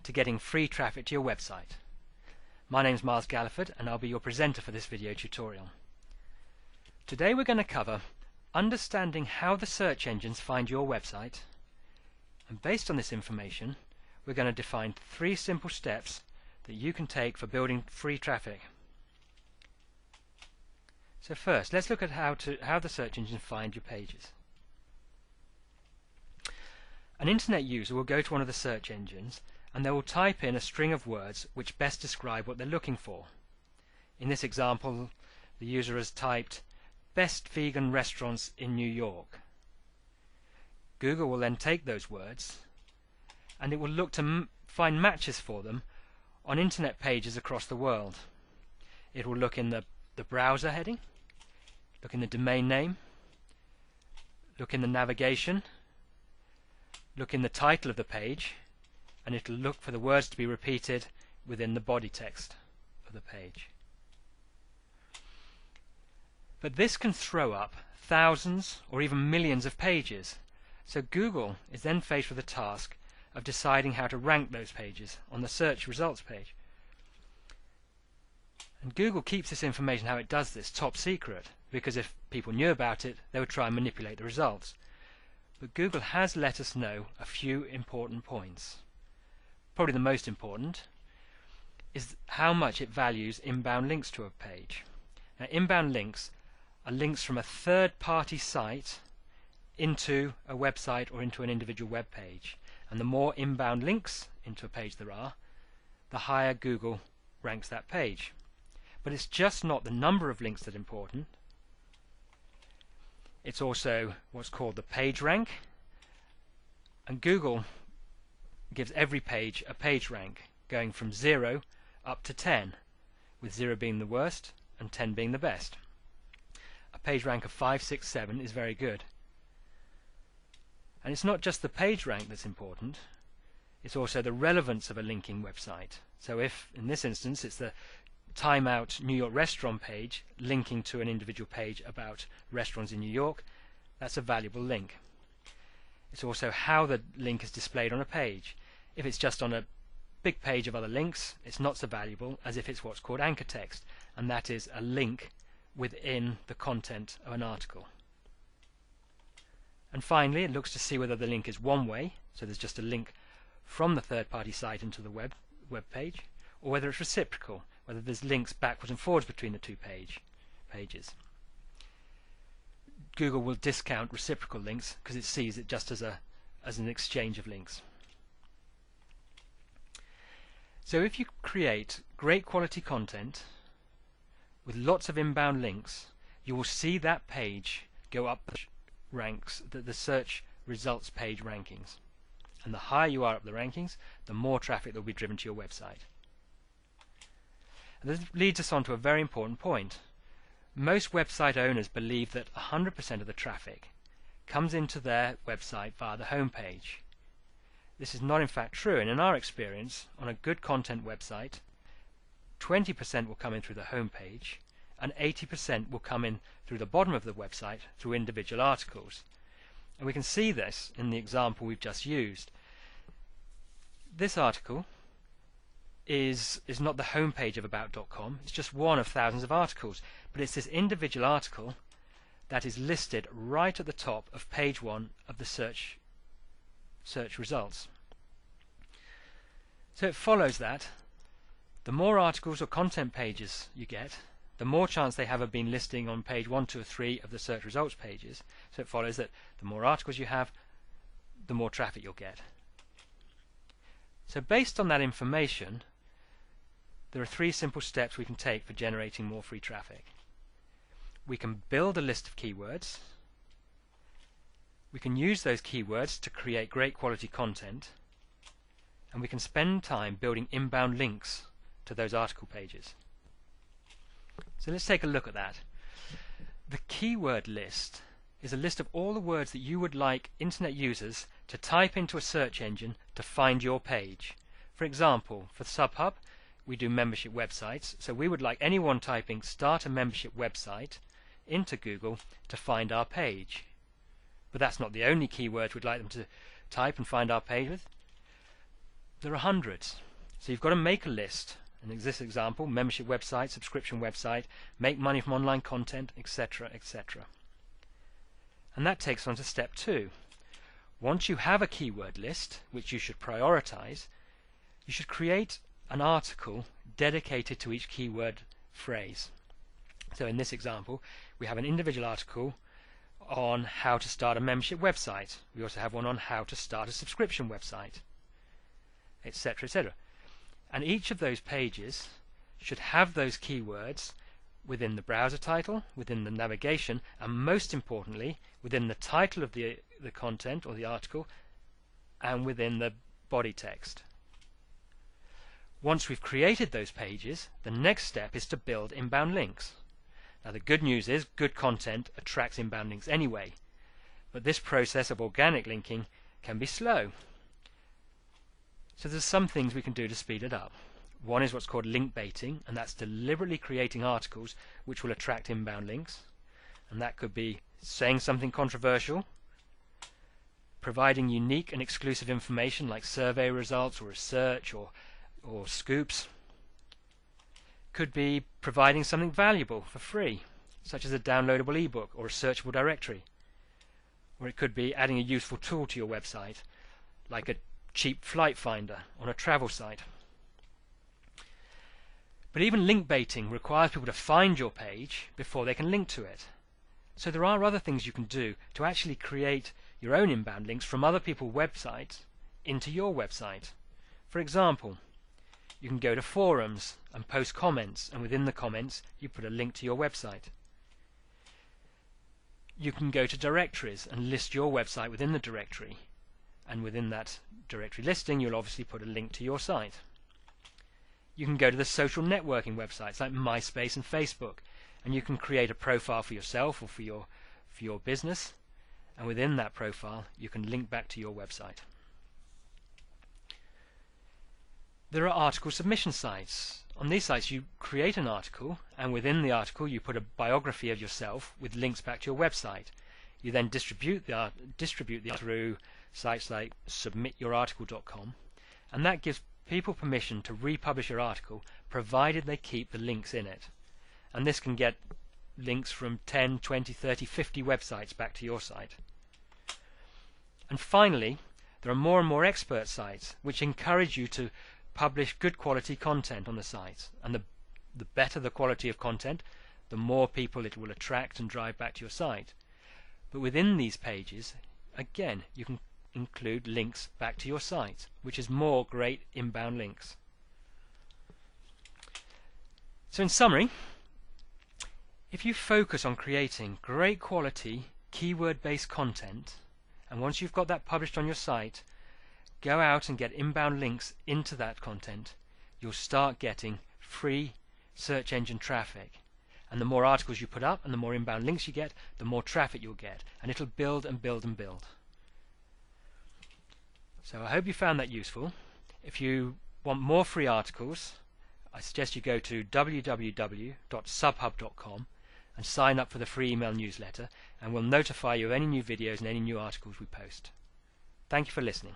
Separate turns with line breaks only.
to getting free traffic to your website. My name is Miles Galliford and I'll be your presenter for this video tutorial. Today we're going to cover understanding how the search engines find your website, and based on this information we're going to define 3 simple steps that you can take for building free traffic. So first, let's look at how the search engines find your pages. An internet user will go to one of the search engines and they will type in a string of words which best describe what they're looking for. In this example, the user has typed best vegan restaurants in New York. Google will then take those words and it will look to find matches for them on internet pages across the world. It will look in the browser heading, look in the domain name, look in the navigation, look in the title of the page, and it will look for the words to be repeated within the body text of the page. But this can throw up thousands or even millions of pages, so Google is then faced with the task of deciding how to rank those pages on the search results page. And Google keeps this information, how it does this, top secret, because if people knew about it they would try and manipulate the results. But Google has let us know a few important points. Probably the most important is how much it values inbound links to a page. Now, inbound links are links from a third-party site into a website or into an individual web page, and the more inbound links into a page there are, the higher Google ranks that page. But it's just not the number of links that are important. It's also what's called the page rank, and Google gives every page a page rank going from 0 up to 10, with 0 being the worst and 10 being the best. A page rank of 5, 6, 7 is very good. And it's not just the page rank that's important, it's also the relevance of a linking website. So if, in this instance, it's the timeout New York restaurant page linking to an individual page about restaurants in New York, that's a valuable link. It's also how the link is displayed on a page. If it's just on a big page of other links, it's not so valuable as if it's what's called anchor text, and that is a link within the content of an article. And finally, it looks to see whether the link is one-way, so there's just a link from the third-party site into the web page, or whether it's reciprocal, whether there's links backwards and forwards between the two pages. Google will discount reciprocal links because it sees it just as an exchange of links. So if you create great quality content with lots of inbound links, you will see that page go up the ranks, the search results page rankings. And the higher you are up the rankings, the more traffic that will be driven to your website. This leads us on to a very important point. Most website owners believe that 100% of the traffic comes into their website via the home page. This is not in fact true, and in our experience, on a good content website, 20% will come in through the home page, and 80% will come in through the bottom of the website through individual articles. And we can see this in the example we've just used. This article is not the homepage of about.com, it's just one of thousands of articles, but it's this individual article that is listed right at the top of page 1 of the search results. So it follows that the more articles or content pages you get, the more chance they have of being listing on page 1, 2 or 3 of the search results pages. So it follows that the more articles you have, the more traffic you'll get. So based on that information, there are 3 simple steps we can take for generating more free traffic. We can build a list of keywords. We can use those keywords to create great quality content. And we can spend time building inbound links to those article pages. So let's take a look at that. The keyword list is a list of all the words that you would like internet users to type into a search engine to find your page. For example, for SubHub, we do membership websites, so we would like anyone typing start a membership website into Google to find our page. But that's not the only keyword we'd like them to type and find our page with. There are hundreds. So you've got to make a list. In this example, membership website, subscription website, make money from online content, etc., etc. And that takes us on to step 2. Once you have a keyword list, which you should prioritize, you should create an article dedicated to each keyword phrase. So in this example, we have an individual article on how to start a membership website. We also have one on how to start a subscription website, etc., etc. And each of those pages should have those keywords within the browser title, within the navigation, and most importantly, within the title of the content or the article, and within the body text. Once we've created those pages, the next step is to build inbound links. Now the good news is good content attracts inbound links anyway, but this process of organic linking can be slow. So there's some things we can do to speed it up. One is what's called link baiting, and that's deliberately creating articles which will attract inbound links. And that could be saying something controversial, providing unique and exclusive information like survey results or research or scoops. Could be providing something valuable for free, such as a downloadable ebook or a searchable directory. Or it could be adding a useful tool to your website, like a cheap flight finder on a travel site. But even link baiting requires people to find your page before they can link to it. So there are other things you can do to actually create your own inbound links from other people's websites into your website. For example, you can go to forums and post comments, and within the comments you put a link to your website. You can go to directories and list your website within the directory, and within that directory listing you'll obviously put a link to your site. You can go to the social networking websites like MySpace and Facebook, and you can create a profile for yourself or for your business, and within that profile you can link back to your website. There are article submission sites. On these sites you create an article, and within the article you put a biography of yourself with links back to your website. You then distribute the through sites like submityourarticle.com, and that gives people permission to republish your article provided they keep the links in it. And this can get links from 10, 20, 30, 50 websites back to your site. And finally, there are more and more expert sites which encourage you to publish good quality content on the site, and the better the quality of content, the more people it will attract and drive back to your site. But within these pages, again, you can include links back to your site, which is more great inbound links. So in summary, if you focus on creating great quality keyword based content, and once you've got that published on your site, go out and get inbound links into that content, you'll start getting free search engine traffic. And the more articles you put up and the more inbound links you get, the more traffic you'll get, and it'll build and build and build. So I hope you found that useful. If you want more free articles, I suggest you go to www.subhub.com and sign up for the free email newsletter, and we'll notify you of any new videos and any new articles we post. Thank you for listening.